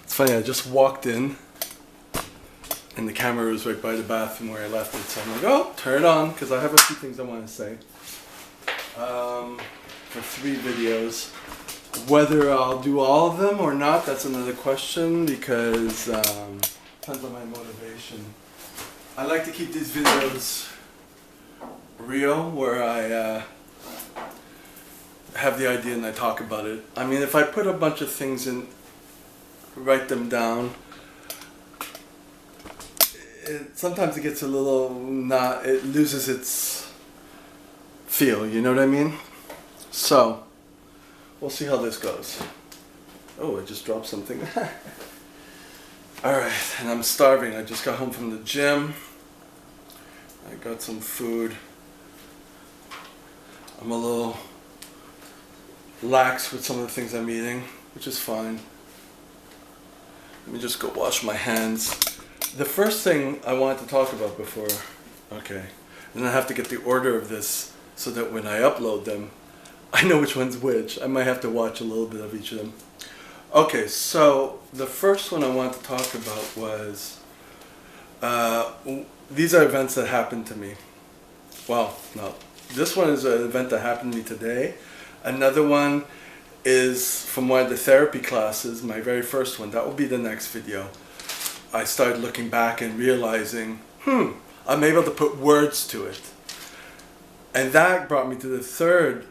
It's funny, I just walked in and the camera was right by the bathroom where I left it, so I'm like, oh, turn it on, because I have a few things I want to say for 3 videos. Whether I'll do all of them or not, that's another question, because depends on my motivation. I like to keep these videos real, where I have the idea and I talk about it. I mean, if I put a bunch of things in, write them down, sometimes it gets a little it loses its feel, you know what I mean? So, we'll see how this goes. Oh, I just dropped something. Alright, and I'm starving. I just got home from the gym. I got some food. I'm a little lax with some of the things I'm eating, which is fine. Let me just go wash my hands. The first thing I wanted to talk about before, okay, and I have to get the order of this so that when I upload them, I know which one's which. I might have to watch a little bit of each of them. Okay, so the first one I wanted to talk about was, these are events that happened to me. Well, no, this one is an event that happened to me today. Another one is from one of the therapy classes, my very first one. That will be the next video. I started looking back and realizing, I'm able to put words to it. And that brought me to the third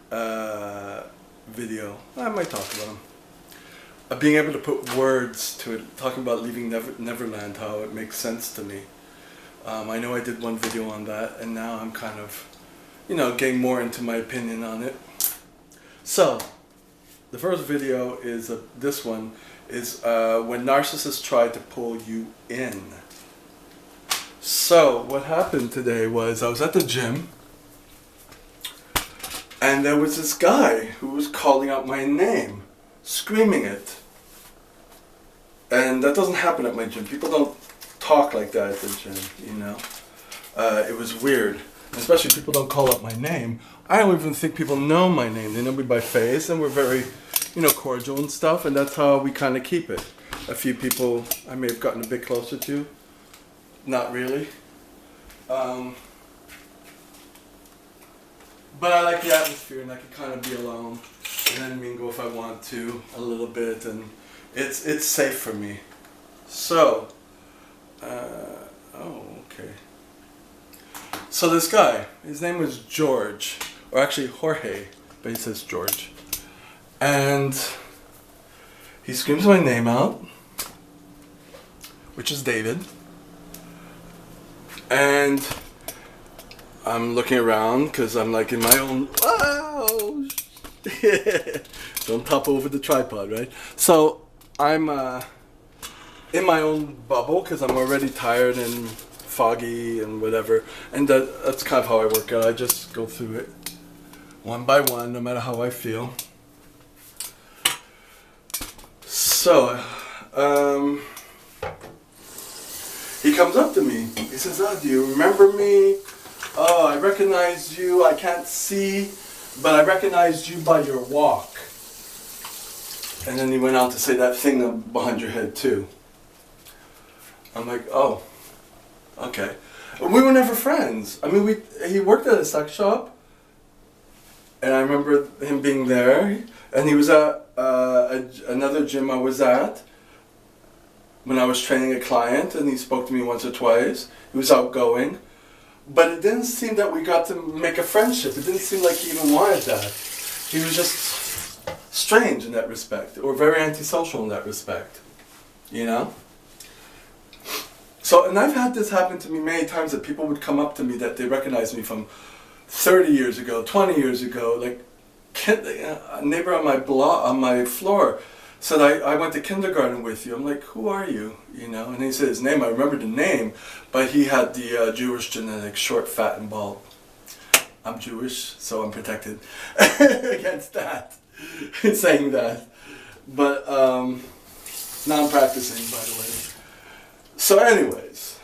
video. I might talk about them. Being able to put words to it, talking about leaving Neverland, how it makes sense to me. I know I did one video on that, and now I'm kind of, getting more into my opinion on it. So, the first video is, this one, is when narcissists try to pull you in. So, what happened today was I was at the gym, and there was this guy who was calling out my name, screaming it. And that doesn't happen at my gym. People don't talk like that at the gym, It was weird. Especially people don't call out my name. I don't even think people know my name. They know me by face, and we're very, cordial and stuff, and that's how we kind of keep it. A few people I may have gotten a bit closer to. Not really. But I like the atmosphere, and I can kind of be alone and then mingle if I want to a little bit, and it's safe for me. So, okay. So this guy, his name was George, or actually Jorge, but he says George. And he screams my name out, which is David. And I'm looking around because I'm like in my own, wow, don't topple over the tripod, right? So I'm in my own bubble because I'm already tired and foggy and whatever, and that's kind of how I work out. I just go through it one by one, no matter how I feel. So, he comes up to me. He says, "Oh, do you remember me? Oh, I recognize you. I can't see, but I recognized you by your walk." And then he went on to say that thing behind your head too. I'm like, oh, okay. We were never friends. I mean, he worked at a sex shop, and I remember him being there, and he was at another gym I was at when I was training a client, and he spoke to me once or twice. He was outgoing, but it didn't seem that we got to make a friendship. It didn't seem like he even wanted that. He was just strange in that respect, or very antisocial in that respect, So, and I've had this happen to me many times, that people would come up to me that they recognize me from 30 years ago, 20 years ago. Like, a neighbor on my floor said, I went to kindergarten with you. I'm like, who are you? And he said his name. I remember the name, but he had the Jewish genetics, short, fat, and bald. I'm Jewish, so I'm protected against that, saying that. But now I'm practicing, by the way. So anyways,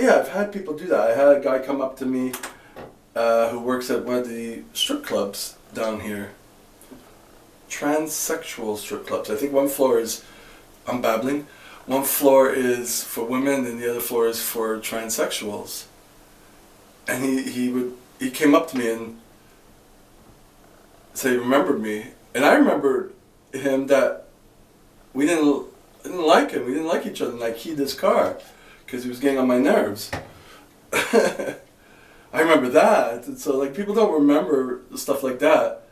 yeah, I've had people do that. I had a guy come up to me who works at one of the strip clubs down here. Transsexual strip clubs. I think one floor is I'm babbling. One floor is for women and the other floor is for transsexuals. And he came up to me and said he remembered me. And I remembered him that we didn't like him. We didn't like each other. And I keyed his car because he was getting on my nerves. I remember that. And so like people don't remember stuff like that.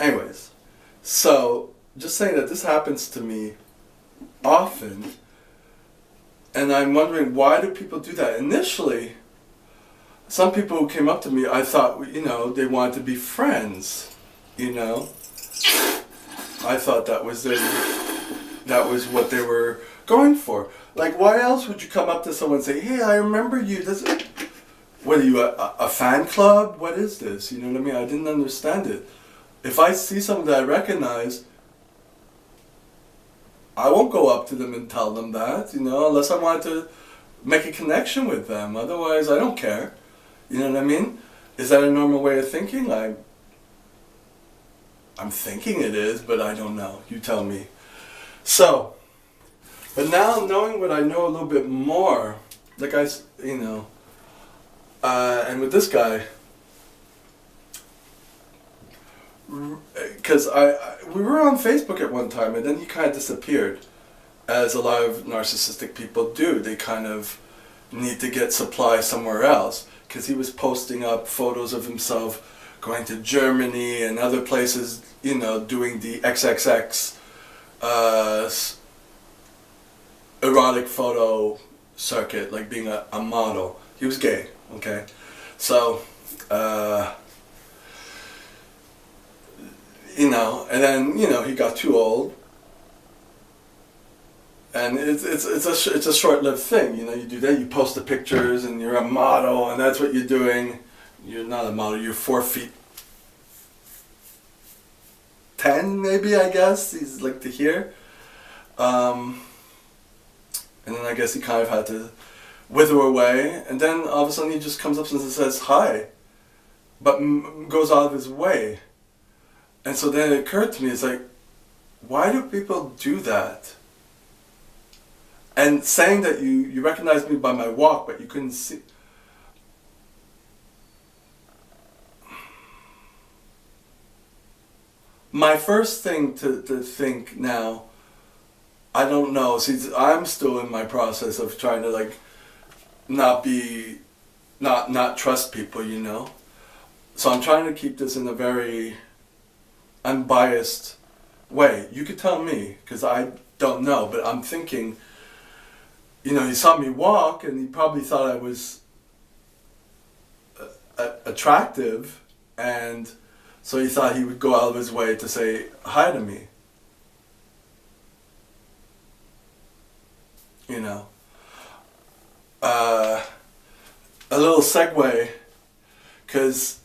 Anyways, so just saying that this happens to me often, and I'm wondering, why do people do that? Initially, some people who came up to me, I thought, they wanted to be friends, I thought that was what they were going for. Like, why else would you come up to someone and say, hey, I remember you? What are you, a fan club? What is this? You know what I mean? I didn't understand it. If I see someone that I recognize, I won't go up to them and tell them that, unless I want to make a connection with them. Otherwise, I don't care. You know what I mean? Is that a normal way of thinking? I'm thinking it is, but I don't know. You tell me. So, but now knowing what I know a little bit more, like and with this guy, because we were on Facebook at one time, and then he kind of disappeared, as a lot of narcissistic people do. They kind of need to get supply somewhere else, because he was posting up photos of himself going to Germany and other places, doing the XXX erotic photo circuit, like being a model. He was gay, okay? So, and then, he got too old. And it's a short-lived thing, you do that, you post the pictures and you're a model and that's what you're doing. You're not a model, you're 4'10", maybe, I guess, he's like to here. And then I guess he kind of had to wither away, and then all of a sudden he just comes up and says hi, but goes out of his way. And so then it occurred to me, it's like, why do people do that? And saying that you recognized me by my walk, but you couldn't see. My first thing to think now, I don't know. See, I'm still in my process of trying to not trust people, So I'm trying to keep this in a very unbiased way. You could tell me, because I don't know, but I'm thinking, he saw me walk and he probably thought I was attractive, and so he thought he would go out of his way to say hi to me. A little segue, because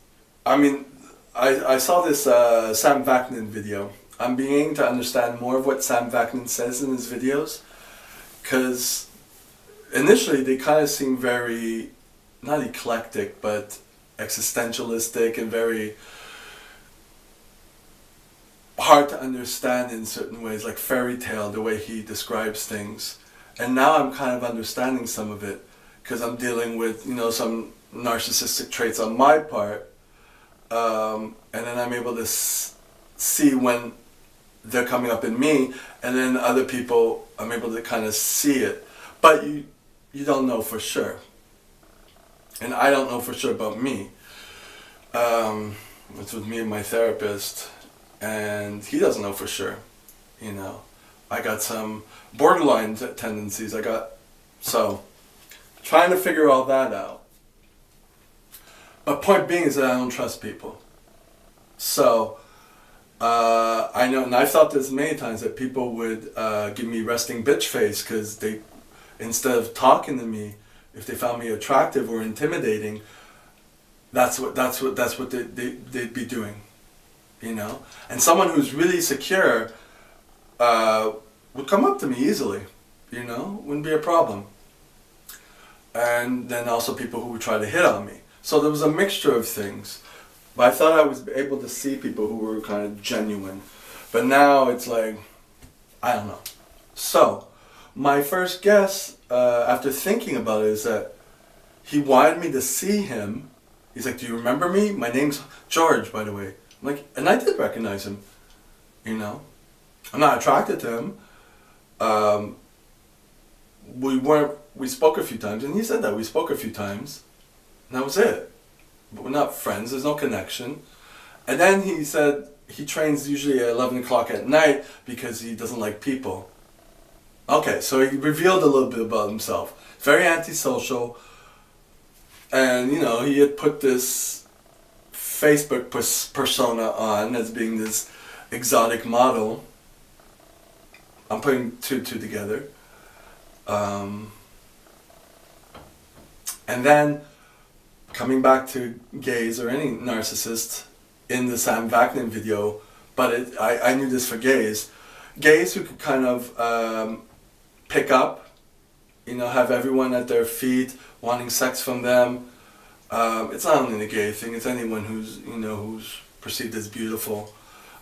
I saw this Sam Vaknin video. I'm beginning to understand more of what Sam Vaknin says in his videos, because initially they kind of seem very, not eclectic, but existentialistic and very hard to understand in certain ways, like fairy tale, the way he describes things. And now I'm kind of understanding some of it, because I'm dealing with, some narcissistic traits on my part, and then I'm able to see when they're coming up in me, and then other people, I'm able to kind of see it. But you don't know for sure. And I don't know for sure about me. It's with me and my therapist, and he doesn't know for sure, I got some borderline tendencies. So trying to figure all that out. But point being is that I don't trust people. So I know, and I've thought this many times, that people would give me resting bitch face, because they, instead of talking to me, if they found me attractive or intimidating, that's what they'd be doing, And someone who's really secure would come up to me easily, wouldn't be a problem. And then also people who would try to hit on me. So there was a mixture of things. But I thought I was able to see people who were kind of genuine. But now it's like, I don't know. So, my first guess, after thinking about it, is that he wanted me to see him. He's like, do you remember me? My name's George, by the way. I'm like, and I did recognize him, you know. I'm not attracted to him. We spoke a few times, and he said that we spoke a few times, and that was it. But we're not friends, there's no connection. And then he said he trains usually at 11 o'clock at night because he doesn't like people. Okay, so he revealed a little bit about himself. Very antisocial. And, you know, he had put this Facebook persona on as being this exotic model. I'm putting two together. And then, coming back to gays or any narcissist, in the Sam Vaknin video, but I knew this for gays. Gays who could kind of pick up, you know, have everyone at their feet, wanting sex from them. It's not only the gay thing, it's anyone who's, you know, who's perceived as beautiful,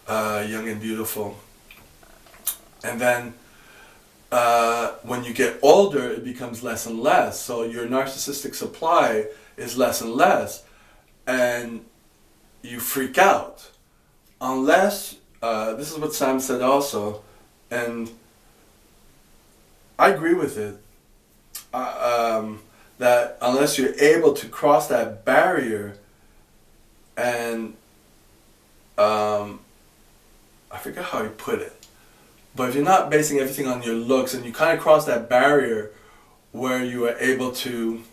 young and beautiful. And then when you get older, it becomes less and less. So your narcissistic supply is less and less. And you freak out. Unless, this is what Sam said also, and I agree with it, that unless you're able to cross that barrier and, I forget how he put it, but if you're not basing everything on your looks and you kind of cross that barrier where you are able to,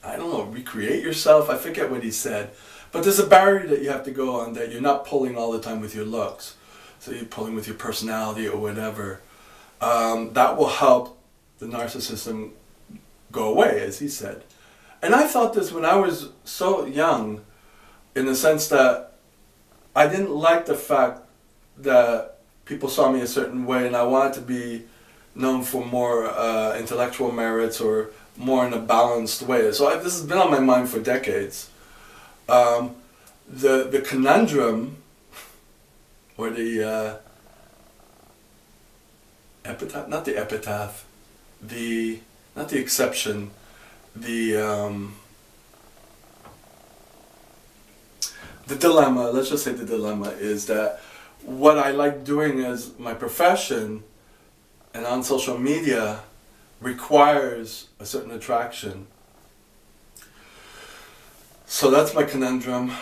I don't know, recreate yourself, I forget what he said, but there's a barrier that you have to go on that you're not pulling all the time with your looks, so you're pulling with your personality or whatever. That will help the narcissism go away, as he said. And I thought this when I was so young, in the sense that I didn't like the fact that people saw me a certain way and I wanted to be known for more intellectual merits or more in a balanced way. So this has been on my mind for decades. The conundrum, or the epitaph, not the epitaph, not the exception, the dilemma, let's just say the dilemma is that what I like doing as my profession and on social media requires a certain attraction. So that's my conundrum.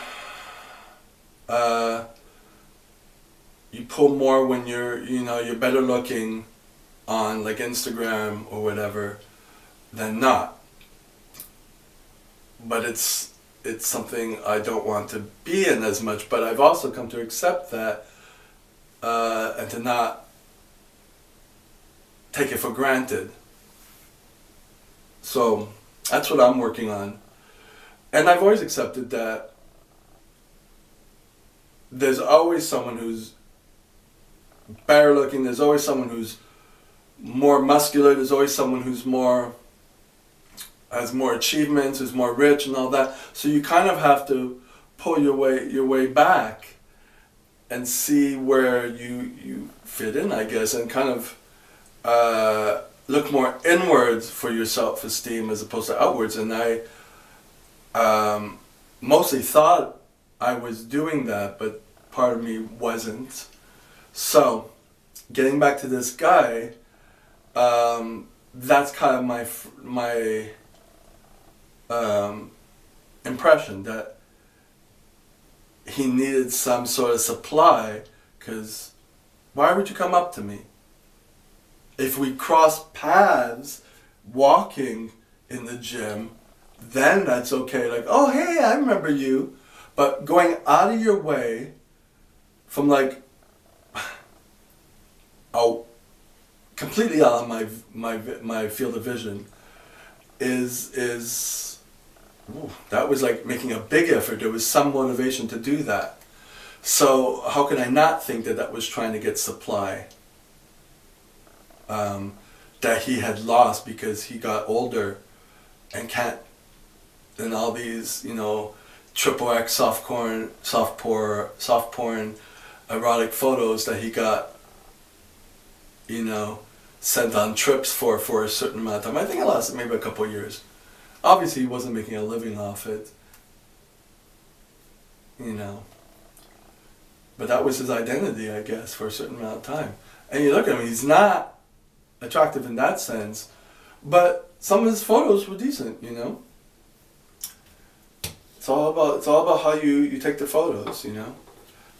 You pull more when you're better looking on like Instagram or whatever than not. But it's something I don't want to be in as much, but I've also come to accept that and to not take it for granted. So that's what I'm working on. And I've always accepted that there's always someone who's better looking, there's always someone who's more muscular, there's always someone who's has more achievements, who's more rich and all that. So you kind of have to pull your way back and see where you fit in, I guess, and kind of look more inwards for your self-esteem as opposed to outwards. And I mostly thought I was doing that, but part of me wasn't. So, getting back to this guy, that's kind of my impression, that he needed some sort of supply, because why would you come up to me? If we cross paths walking in the gym, then that's okay, like, oh hey, I remember you. But going out of your way from like, oh, completely out of my field of vision is that was like making a big effort. There was some motivation to do that. So how can I not think that was trying to get supply that he had lost because he got older and can't, and all these, you know, XXX soft porn erotic photos that he got, you know, sent on trips for a certain amount of time. I think it lasted maybe a couple of years. Obviously, he wasn't making a living off it, you know. But that was his identity, I guess, for a certain amount of time. And you look at him, he's not attractive in that sense, but some of his photos were decent, you know. It's all about how you take the photos, you know.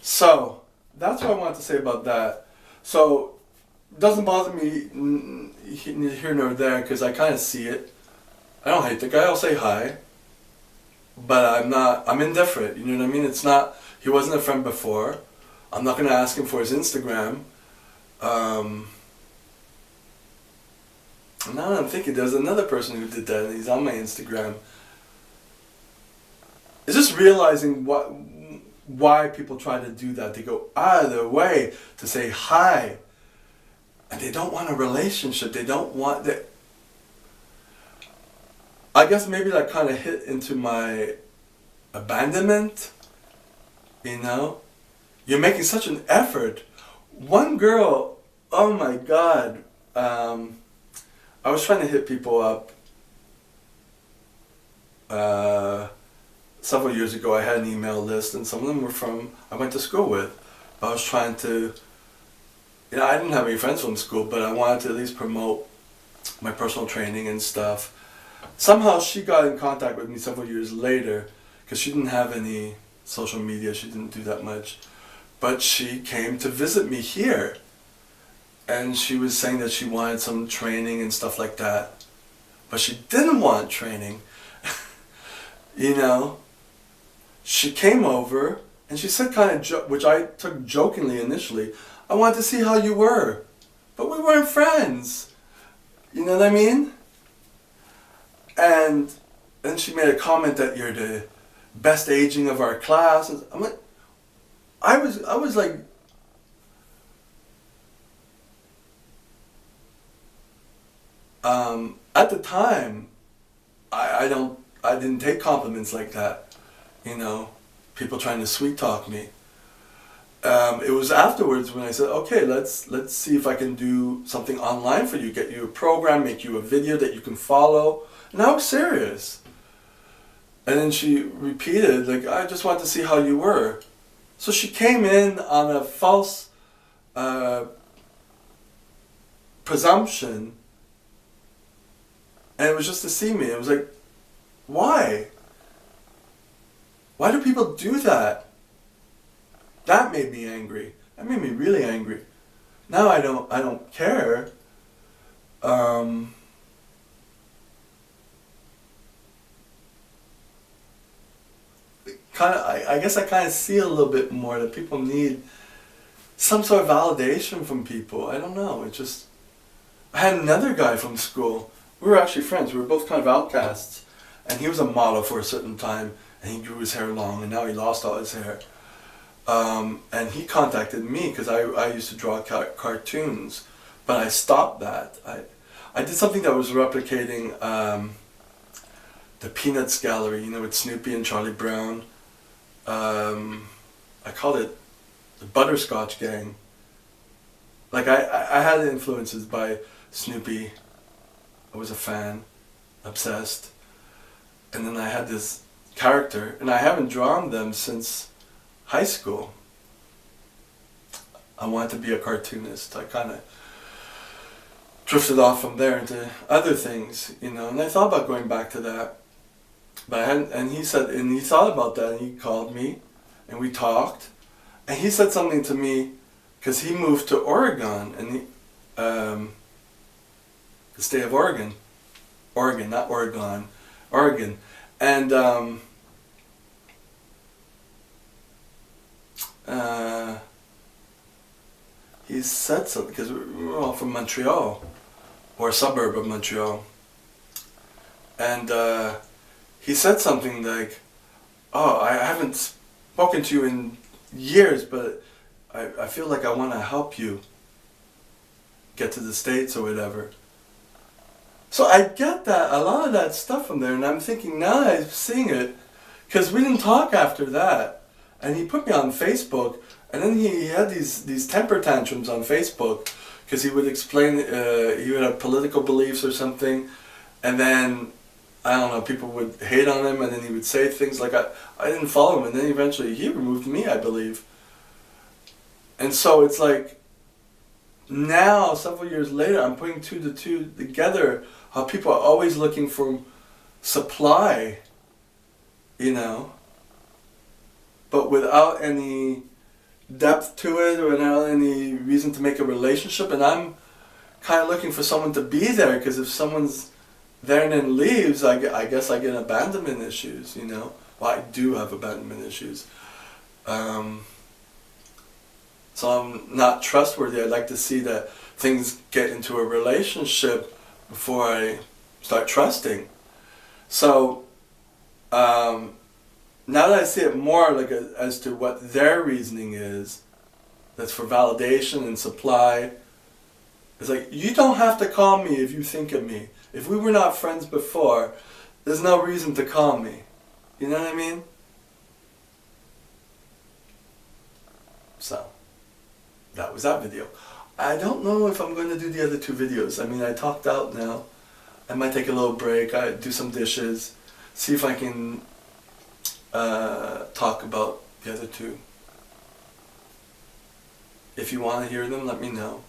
So that's what I wanted to say about that. So it doesn't bother me here nor there because I kind of see it. I don't hate the guy. I'll say hi, but I'm indifferent. You know what I mean? It's not. He wasn't a friend before. I'm not gonna ask him for his Instagram. Now I'm thinking there's another person who did that and he's on my Instagram. It's just realizing why people try to do that. They go out of their way to say hi. And they don't want a relationship. They don't want that. I guess maybe that kind of hit into my abandonment. You know? You're making such an effort. One girl, oh my God. I was trying to hit people up several years ago. I had an email list and some of them were from I went to school with. I was trying to, you know, I didn't have any friends from school, but I wanted to at least promote my personal training and stuff. Somehow she got in contact with me several years later because she didn't have any social media, she didn't do that much. But she came to visit me here. And she was saying that she wanted some training and stuff like that. But she didn't want training. You know, she came over and she said kind of, which I took jokingly initially, I wanted to see how you were. But we weren't friends. You know what I mean? And then she made a comment that you're the best aging of our class. I'm like, I was like, at the time, I didn't take compliments like that, you know, people trying to sweet talk me. It was afterwards when I said, okay, let's see if I can do something online for you, get you a program, make you a video that you can follow. And I was serious. And then she repeated, like, I just wanted to see how you were. So she came in on a false presumption. And it was just to see me. It was like, why? Why do people do that? That made me angry. That made me really angry. Now I don't care. I guess I kind of see a little bit more that people need some sort of validation from people. I don't know. It just. I had another guy from school. We were actually friends. We were both kind of outcasts. And he was a model for a certain time. And he grew his hair long. And now he lost all his hair. And he contacted me because I used to draw cartoons. But I stopped that. I did something that was replicating the Peanuts Gallery, you know, with Snoopy and Charlie Brown. I called it the Butterscotch Gang. Like I had influences by Snoopy. I was a fan, obsessed. And then I had this character, and I haven't drawn them since high school. I wanted to be a cartoonist. I kind of drifted off from there into other things, you know, and I thought about going back to that. But I hadn't, and he thought about that, and he called me, and we talked, and he said something to me, because he moved to Oregon, and the state of Oregon, not Oregon, Oregon, and he said something, because we were all from Montreal, or a suburb of Montreal, and he said something like, oh, I haven't spoken to you in years, but I feel like I want to help you get to the States or whatever. So I get that, a lot of that stuff from there, and I'm thinking now that I'm seeing it, because we didn't talk after that, and he put me on Facebook, And then he had these temper tantrums on Facebook because he would explain, he would have political beliefs or something, and then, I don't know, people would hate on him, and then he would say things like, I didn't follow him, and then eventually he removed me, I believe. And so it's like, now, several years later, I'm putting two to two together, how people are always looking for supply, you know, but without any depth to it or without any reason to make a relationship. And I'm kind of looking for someone to be there, because if someone's there and then leaves, I guess I get abandonment issues, you know. Well, I do have abandonment issues. So I'm not trustworthy. I'd like to see that things get into a relationship before I start trusting. So now that I see it more like as to what their reasoning is, that's for validation and supply, it's like, you don't have to call me if you think of me. If we were not friends before, there's no reason to call me. You know what I mean? So, that was that video. I don't know if I'm going to do the other two videos. I mean, I talked out now. I might take a little break, do some dishes, see if I can talk about the other two. If you want to hear them, let me know.